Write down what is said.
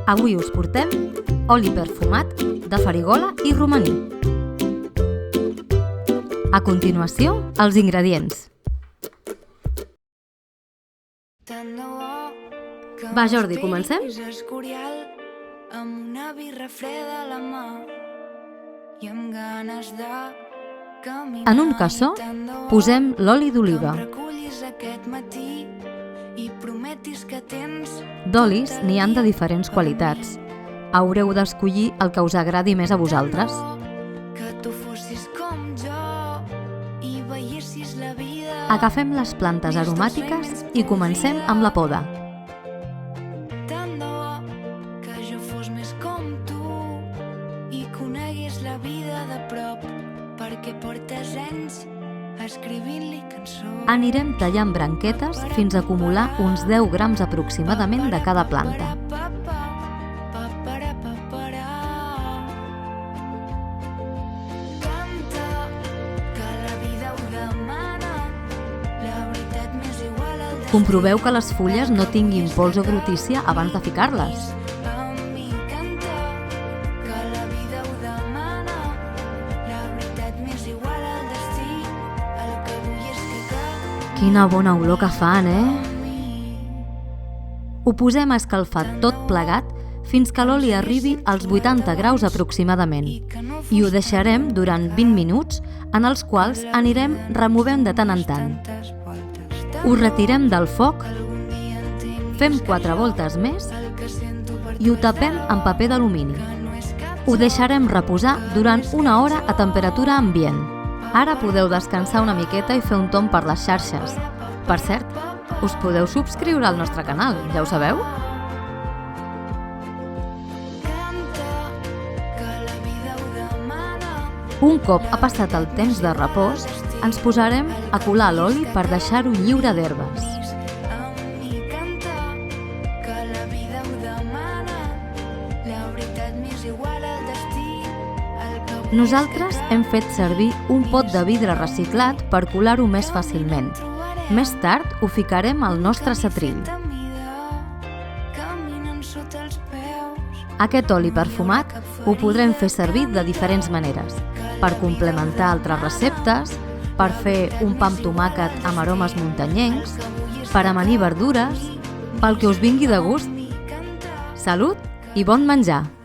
Avui us portem oli perfumat de farigola i romaní. A continuació, els ingredients. Va, Jordi, comencem? Amb una birra freda a la mà i amb ganes de caminar. En un cassó posem l'oli d'oliva. D'olis n'hi han de diferents qualitats. Haureu d'escollir el que us agradi més a vosaltres. Agafem les plantes aromàtiques i comencem amb la poda. Coneguis la vida de prop, perquè portes anys escrivint-li cançons. Anirem tallant branquetes fins a acumular uns 10 grams aproximadament de cada planta. Canta, que la vida ho demana, la veritat m'és igual al destí. Comproveu que les fulles no tinguin pols o brutícia abans de ficar-les. Quina bona olor que fan, Ho posem a escalfar tot plegat fins que l'oli arribi als 80 graus aproximadament i ho deixarem durant 20 minuts en els quals anirem removent de tant en tant. Ho retirem del foc, fem 4 voltes més i ho tapem amb paper d'alumini. Ho deixarem reposar durant 1 hora a temperatura ambient. Ara podeu descansar una miqueta i fer un tomb per les xarxes. Per cert, us podeu subscriure al nostre canal, ja ho sabeu? Un cop ha passat el temps de repòs, ens posarem a colar l'oli per deixar-ho lliure d'herbes. Nosaltres hem fet servir un pot de vidre reciclat per colar-ho més fàcilment. Més tard ho ficarem al nostre setrill. Aquest oli perfumat ho podrem fer servir de diferents maneres, per complementar altres receptes, per fer un pa amb tomàquet amb aromes muntanyencs, per amanir verdures, pel que us vingui de gust. Salut i bon menjar!